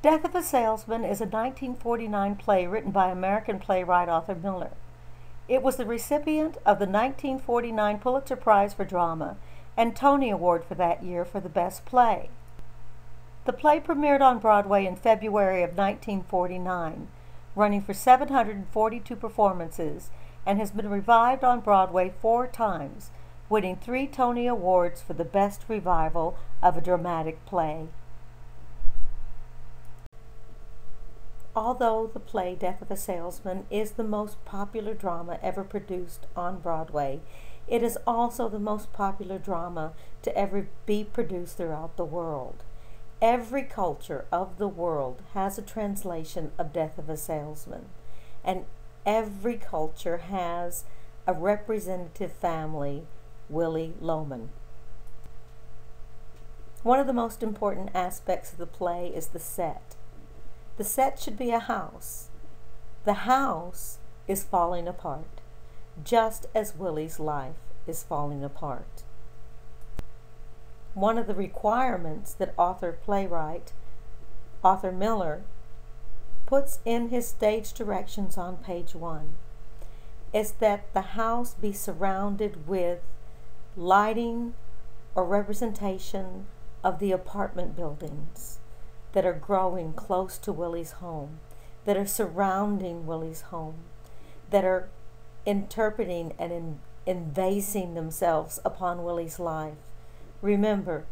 Death of a Salesman is a 1949 play written by American playwright Arthur Miller. It was the recipient of the 1949 Pulitzer Prize for Drama and Tony Award for that year for the Best Play. The play premiered on Broadway in February of 1949, running for 742 performances, and has been revived on Broadway 4 times, winning 3 Tony Awards for the Best Revival of a Dramatic Play. Although the play Death of a Salesman is the most popular drama ever produced on Broadway, it is also the most popular drama to ever be produced throughout the world. Every culture of the world has a translation of Death of a Salesman, and every culture has a representative family, Willy Loman. One of the most important aspects of the play is the set. The set should be a house. The house is falling apart, just as Willy's life is falling apart. One of the requirements that playwright Arthur Miller puts in his stage directions on page 1 is that the house be surrounded with lighting or representation of the apartment buildings that are growing close to Willy's home, that are surrounding Willy's home, that are interpreting and invasing themselves upon Willy's life. Remember,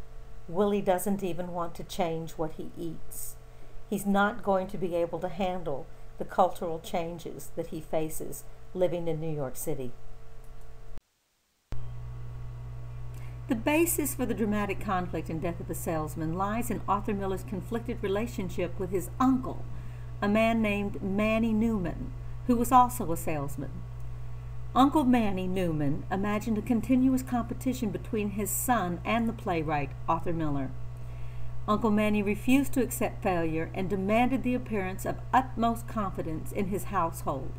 Willy doesn't even want to change what he eats. He's not going to be able to handle the cultural changes that he faces living in New York City. The basis for the dramatic conflict in Death of a Salesman lies in Arthur Miller's conflicted relationship with his uncle, a man named Manny Newman, who was also a salesman. Uncle Manny Newman imagined a continuous competition between his son and the playwright Arthur Miller. Uncle Manny refused to accept failure and demanded the appearance of utmost confidence in his household.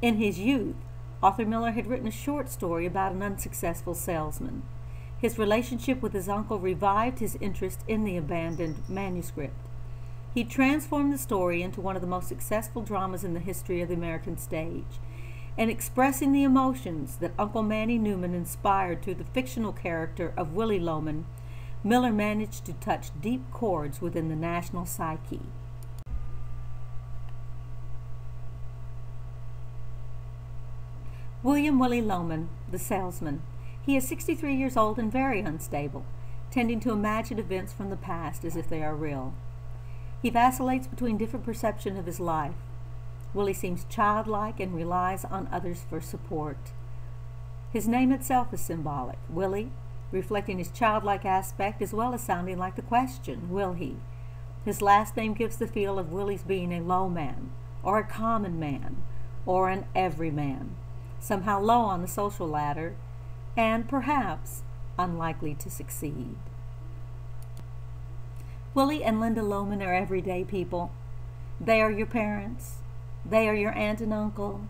In his youth, Arthur Miller had written a short story about an unsuccessful salesman. His relationship with his uncle revived his interest in the abandoned manuscript. He transformed the story into one of the most successful dramas in the history of the American stage. In expressing the emotions that Uncle Manny Newman inspired through the fictional character of Willy Loman, Miller managed to touch deep chords within the national psyche. William Willy Loman, the salesman. He is 63 years old and very unstable, tending to imagine events from the past as if they are real. He vacillates between different perceptions of his life. Willy seems childlike and relies on others for support. His name itself is symbolic. Willy, reflecting his childlike aspect as well as sounding like the question, will he? His last name gives the feel of Willy's being a low man, or a common man, or an everyman, somehow low on the social ladder, and perhaps unlikely to succeed. Willy and Linda Loman are everyday people. They are your parents. They are your aunt and uncle.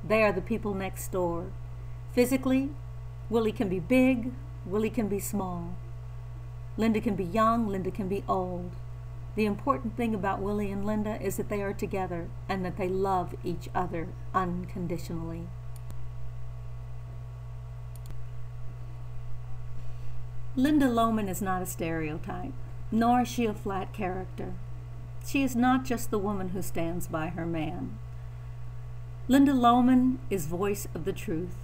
They are the people next door. Physically, Willy can be big, Willy can be small. Linda can be young, Linda can be old. The important thing about Willy and Linda is that they are together and that they love each other unconditionally. Linda Loman is not a stereotype, nor is she a flat character. She is not just the woman who stands by her man. Linda Loman is voice of the truth.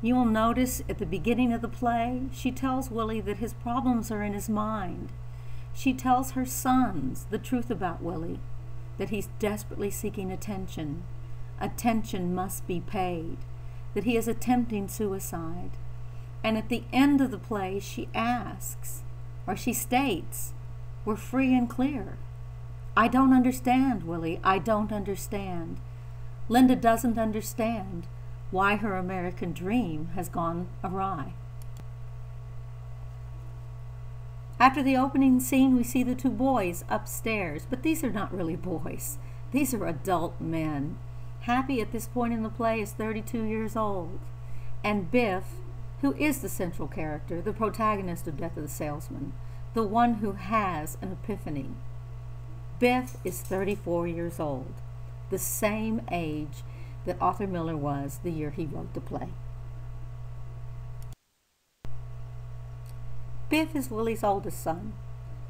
You will notice at the beginning of the play, she tells Willy that his problems are in his mind. She tells her sons the truth about Willy, that he's desperately seeking attention. Attention must be paid, that he is attempting suicide. And at the end of the play, she asks, or she states, we're free and clear. I don't understand, Willy. I don't understand. Linda doesn't understand why her American dream has gone awry. After the opening scene, we see the 2 boys upstairs, but these are not really boys. These are adult men. Happy at this point in the play is 32 years old, and Biff, who is the central character, the protagonist of Death of the Salesman, the one who has an epiphany. Biff is 34 years old, the same age that Arthur Miller was the year he wrote the play. Biff is Willie's oldest son.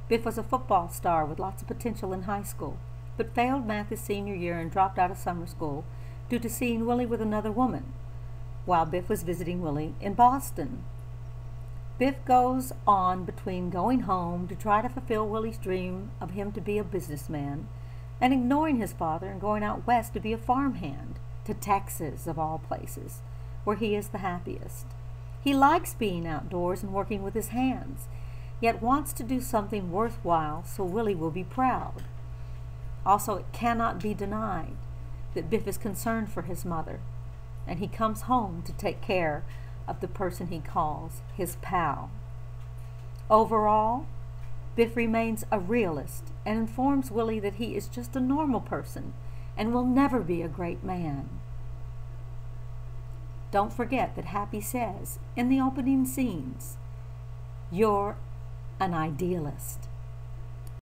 Biff was a football star with lots of potential in high school, but failed math his senior year and dropped out of summer school due to seeing Willie with another woman, while Biff was visiting Willie in Boston. Biff goes on between going home to try to fulfill Willie's dream of him to be a businessman and ignoring his father and going out west to be a farmhand, to Texas of all places, where he is the happiest. He likes being outdoors and working with his hands, yet wants to do something worthwhile so Willie will be proud. Also, it cannot be denied that Biff is concerned for his mother, and he comes home to take care of the person he calls his pal. Overall, Biff remains a realist and informs Willie that he is just a normal person and will never be a great man. Don't forget that Happy says in the opening scenes, "You're an idealist."